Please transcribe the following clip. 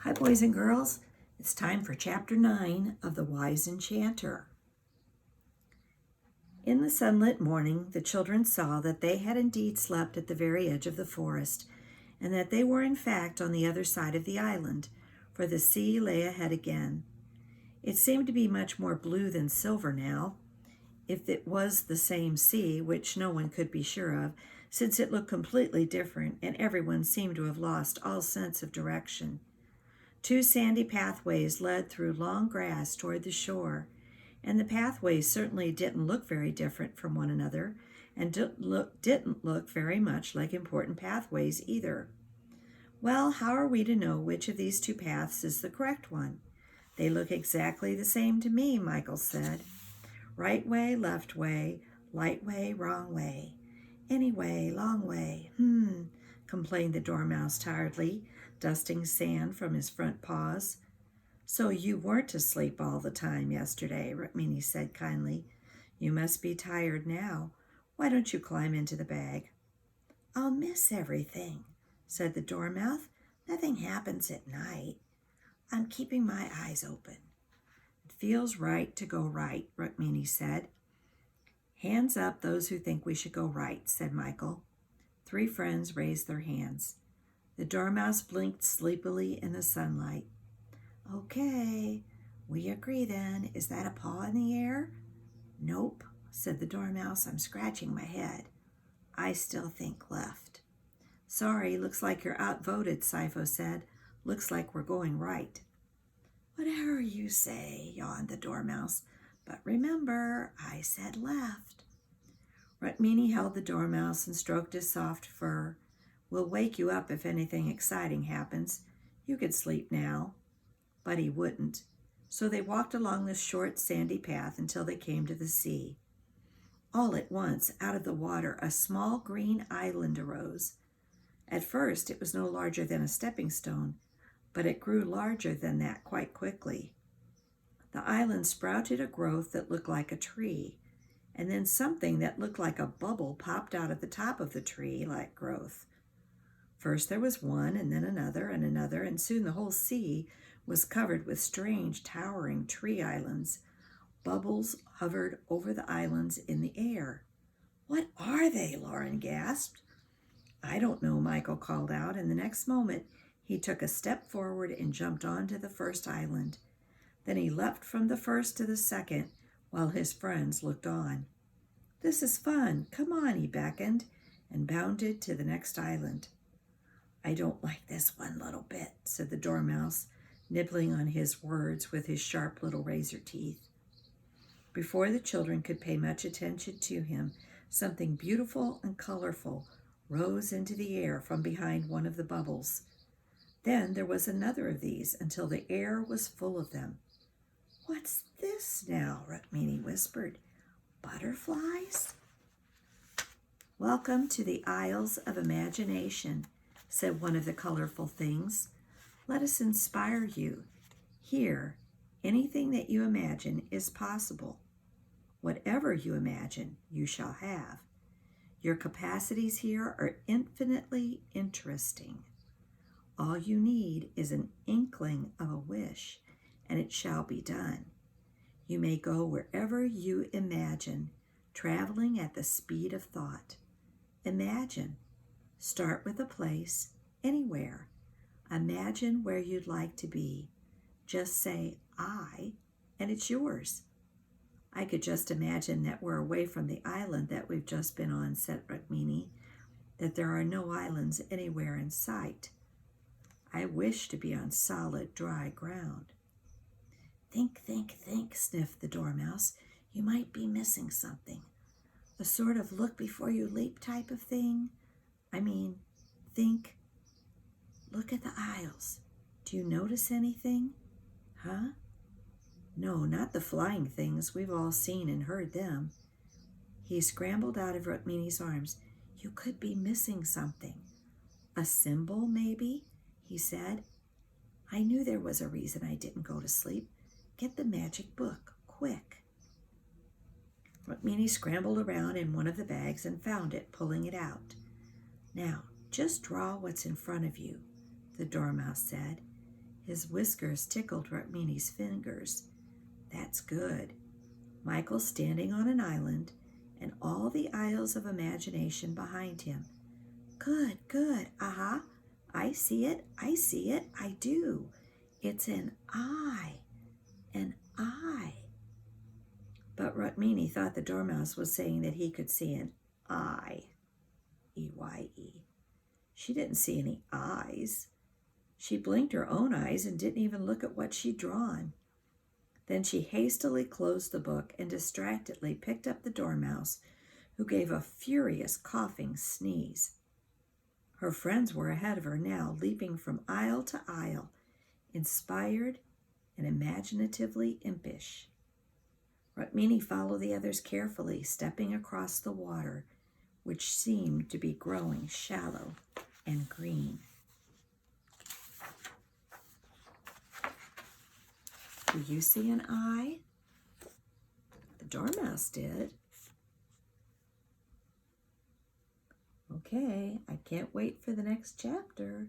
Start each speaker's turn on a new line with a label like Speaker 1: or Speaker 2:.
Speaker 1: Hi, boys and girls. It's time for Chapter 9 of the Wise Enchanter. In the sunlit morning, the children saw that they had indeed slept at the very edge of the forest, and that they were in fact on the other side of the island, for the sea lay ahead again. It seemed to be much more blue than silver now, if it was the same sea, which no one could be sure of, since it looked completely different, and everyone seemed to have lost all sense of direction. Two sandy pathways led through long grass toward the shore, and the pathways certainly didn't look very different from one another, and didn't look very much like important pathways either. Well, how are we to know which of these two paths is the correct one? They look exactly the same to me, Michael said. Right way, left way, light way, wrong way. Anyway, long way. Complained the dormouse tiredly, dusting sand from his front paws. So you weren't asleep all the time yesterday, Rukmini said kindly. You must be tired now. Why don't you climb into the bag? I'll miss everything, said the dormouse. Nothing happens at night. I'm keeping my eyes open. It feels right to go right, Rukmini said. Hands up those who think we should go right, said Michael. Three friends raised their hands. The dormouse blinked sleepily in the sunlight. Okay, we agree then. Is that a paw in the air? Nope, said the dormouse. I'm scratching my head. I still think left. Sorry, looks like you're outvoted, Sifo said. Looks like we're going right. Whatever you say, yawned the dormouse. But remember, I said left. Rukmini held the dormouse and stroked his soft fur. We'll wake you up if anything exciting happens. You could sleep now. But he wouldn't. So they walked along the short sandy path until they came to the sea. All at once, out of the water, a small green island arose. At first, it was no larger than a stepping stone, but it grew larger than that quite quickly. The island sprouted a growth that looked like a tree, and then something that looked like a bubble popped out of the top of the tree-like growth. First there was one, and then another, and soon the whole sea was covered with strange, towering tree islands. Bubbles hovered over the islands in the air. What are they? Lauren gasped. I don't know, Michael called out, and the next moment he took a step forward and jumped onto the first island. Then he leapt from the first to the second, while his friends looked on. This is fun. Come on, he beckoned, and bounded to the next island. I don't like this one little bit, said the dormouse, nibbling on his words with his sharp little razor teeth. Before the children could pay much attention to him, something beautiful and colorful rose into the air from behind one of the bubbles. Then there was another of these until the air was full of them. What's this now? Rukmini whispered. Butterflies? Welcome to the Isles of Imagination, said one of the colorful things. Let us inspire you. Here, anything that you imagine is possible. Whatever you imagine, you shall have. Your capacities here are infinitely interesting. All you need is an inkling of a wish, and it shall be done. You may go wherever you imagine, traveling at the speed of thought. Imagine. Start with a place, anywhere. Imagine where you'd like to be. Just say, I, and it's yours. I could just imagine that we're away from the island that we've just been on, said Rukmini, that there are no islands anywhere in sight. I wish to be on solid, dry ground. Think, sniffed the dormouse. You might be missing something. A sort of look before you leap type of thing. Think. Look at the isles. Do you notice anything? Huh? No, not the flying things. We've all seen and heard them. He scrambled out of Rukmini's arms. You could be missing something. A symbol, maybe? He said. I knew there was a reason I didn't go to sleep. Get the magic book, quick. Rukmini scrambled around in one of the bags and found it, pulling it out. Now, just draw what's in front of you, the dormouse said. His whiskers tickled Rukmini's fingers. That's good. Michael's standing on an island, and all the isles of imagination behind him. Good, good. Aha. I see it. I see it. I do. It's an eye. An eye. But Rukmini thought the Dormouse was saying that he could see an eye. E-Y-E. She didn't see any eyes. She blinked her own eyes and didn't even look at what she'd drawn. Then she hastily closed the book and distractedly picked up the Dormouse, who gave a furious coughing sneeze. Her friends were ahead of her now, leaping from aisle to aisle, inspired and imaginatively impish. Rukmini followed the others carefully, stepping across the water, which seemed to be growing shallow and green. Do you see an eye? The Dormouse did. Okay, I can't wait for the next chapter.